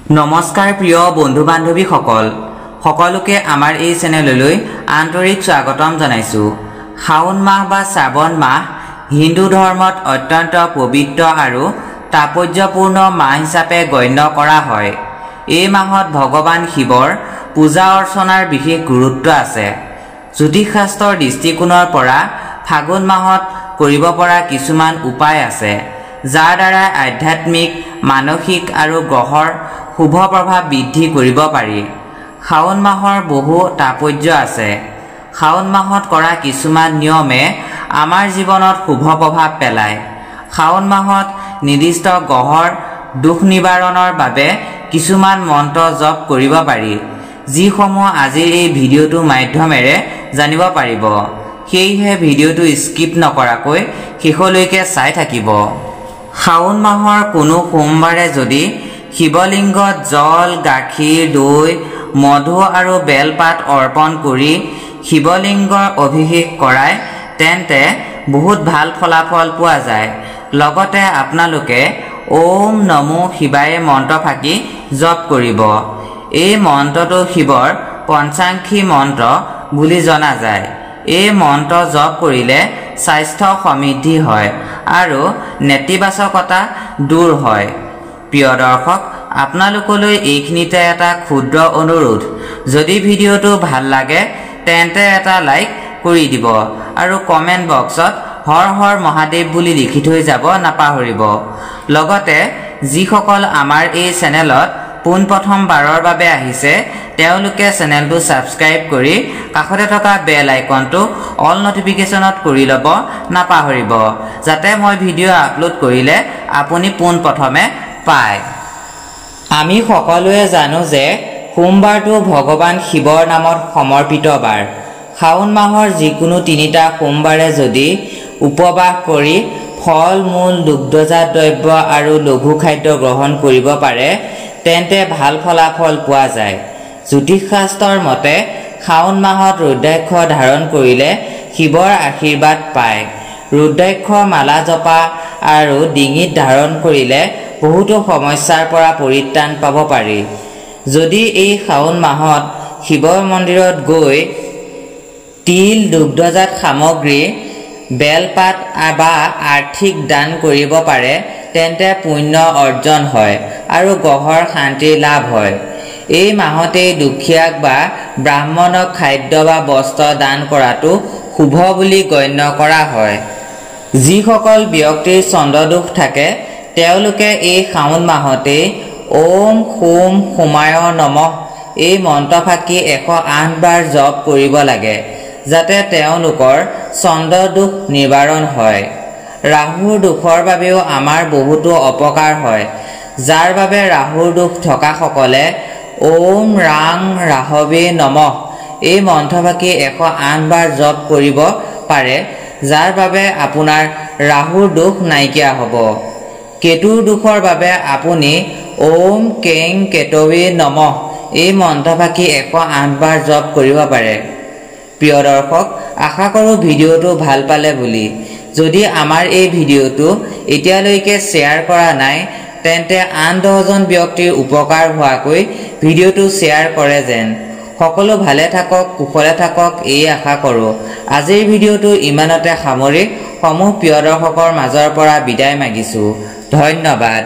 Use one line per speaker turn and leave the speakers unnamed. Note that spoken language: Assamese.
नमस्कार प्रिय बंधु बान्धवी सकलोके आमार এই চেনেললৈ आन्तरिक स्वागतम जनाइछु। শাওন माह बा श्रावण माह हिंदू धर्मत अत्यंत पवित्र आरु तात्पर्यपूर्ण माह हिसापे गण्य करा हय। এই माहत भगवान शिवर पूजा अर्चनार विशेष गुरुत्व आछे। ज्योतिष शास्त्ৰৰ दृष्टिकोणৰ পৰা फागुन माहत কৰিব পৰা কিছুমান উপায় আছে, যাৰ দ্বাৰা आध्यात्मिक मानसिक आरु ग्रहर शुभ प्रभाव बृद्धि करिब पारि। শাওন माहर बहु तात्पर्य आछे। শাওন माहत কৰা কিছুমান নিয়মে আমাৰ জীৱনত শুভ প্ৰভাৱ পেলায়। শাওন माहत निर्दिष्ट গ্ৰহৰ দুখ নিবাৰণৰ বাবে কিছুমান মন্ত্ৰ জপ কৰিব পাৰি, যিসমূহ আজিৰ এই ভিডিঅ'টোৰ মাধ্যমেৰে জানিব পাৰিব। সেয়েহে ভিডিঅ'টো স্কিপ নকৰাকৈ শেষলৈকে চাই থাকিব। শাওন মাহৰ কোনো সোমবাৰে যদি শিৱলিংগত জল, গাখীৰ, দৈ, মধু আৰু বেলপাত অৰ্পণ কৰি শিৱলিংগৰ অভিষেক কৰায় তেন্তে বহুত ভাল ফলাফল পোৱা যায়। লগতে আপোনালোকে ওম নমো শিৱায় মন্ত্ৰ ফাঁকি জপ কৰিব। এই মন্ত্ৰটো শিৱৰ পঞ্চাক্ষী মন্ত্ৰ বুলি জনা যায়। এই মন্ত্ৰ জপ কৰিলে স্বাস্থ্য সমৃদ্ধি হয় আৰু নেতিবাচকতা দূৰ হয়। প্ৰিয় দৰ্শক, আপোনালোকলৈ এইখিনিতে এটা ক্ষুদ্ৰ অনুৰোধ, যদি ভিডিঅ'টো ভাল লাগে তেন্তে এটা লাইক কৰি দিব আৰু কমেণ্ট বক্সত হৰ হৰ মহাদেৱ বুলি লিখি থৈ যাব নাপাহৰিব। লগতে যিসকল আমাৰ এই চেনেলত পোনপ্ৰথম বাৰৰ বাবে আহিছে তেওঁলোকে চেনেলটো ছাবস্ক্ৰাইব কৰি কাষতে থকা বেল আইকনটো অল নটিফিকেশ্যনত কৰি ল'ব নাপাহৰিব, যাতে মই ভিডিঅ' আপলোড কৰিলে আপুনি পোনপ্ৰথমে পায়। আমি সকলোৱে জানো যে সোমবাৰটো ভগৱান শিৱৰ নামত সমৰ্পিত বাৰ। শাওন মাহৰ যিকোনো তিনিটা সোমবাৰে যদি উপবাস কৰি ফল মূল, দুগ্ধজাত দ্ৰব্য আৰু লঘু খাদ্য গ্ৰহণ কৰিব পাৰে তেন্তে ভাল ফলাফল পোৱা যায়। জ্যোতিষ শাস্ত্ৰৰ মতে শাওন মাহত ৰুদ্ৰাক্ষ ধাৰণ কৰিলে শিৱৰ আশীৰ্বাদ পায়। ৰুদ্ৰাক্ষৰ মালা জপা আৰু ডিঙিত ধাৰণ কৰিলে বহুতো সমস্যাৰ পৰা পৰিত্ৰাণ পাব পাৰি। যদি এই শাওন মাহত শিৱ মন্দিৰত গৈ তিল, দুগ্ধজাত সামগ্ৰী, বেলপাত বা আৰ্থিক দান কৰিব পাৰে তেন্তে পুণ্য অৰ্জন হয় আৰু গ্ৰহৰ শান্তি লাভ হয়। এই মাহতেই দুখীয়াক বা ব্ৰাহ্মণক খাদ্য বা বস্ত্ৰ দান কৰাটো শুভ বুলি গণ্য কৰা হয়। যিসকল ব্যক্তিৰ চন্দ্ৰদোষ থাকে তেওঁলোকে এই শাওন মাহতেই ওম হোম হোমায় নমঃ এই মন্ত্ৰ ফাঁকি 108 বাৰ জপ কৰিব লাগে, যাতে তেওঁলোকৰ চন্দ্ৰদোষ নিবাৰণ হয়। ৰাহুৰ দোষৰ বাবেও আমাৰ বহুতো অপকাৰ হয়, যাৰ বাবে ৰাহুৰ দোষ থকাসকলে ওম ৰাং ৰাহৱে নমঃ এই মন্ত্ৰ ফাঁকি 108 বাৰ জপ কৰিব পাৰে, যাৰ বাবে আপোনাৰ ৰাহুৰ দোষ নাইকিয়া হ'ব। কেতুৰ দোষৰ বাবে আপুনি ওম কেং কেতৱে নমঃ এই মন্ত্ৰ ফাঁকি 108 বাৰ জপ কৰিব পাৰে। প্ৰিয় দৰ্শক, আশা কৰোঁ ভিডিঅ'টো ভাল পালে বুলি। যদি আমাৰ এই ভিডিঅ'টো এতিয়ালৈকে শ্বেয়াৰ কৰা নাই তেন্তে আন 10জন ব্যক্তিৰ উপকাৰ হোৱাকৈ ভিডিঅ'টো শ্বেয়াৰ কৰে যেন। সকলো ভালে থাকক, কুশলে থাকক এই আশা কৰোঁ। আজিৰ ভিডিঅ'টো ইমানতে সামৰি সমূহ প্ৰিয় দৰ্শকৰ মাজৰ পৰা বিদায় মাগিছোঁ। ধন্যবাদ।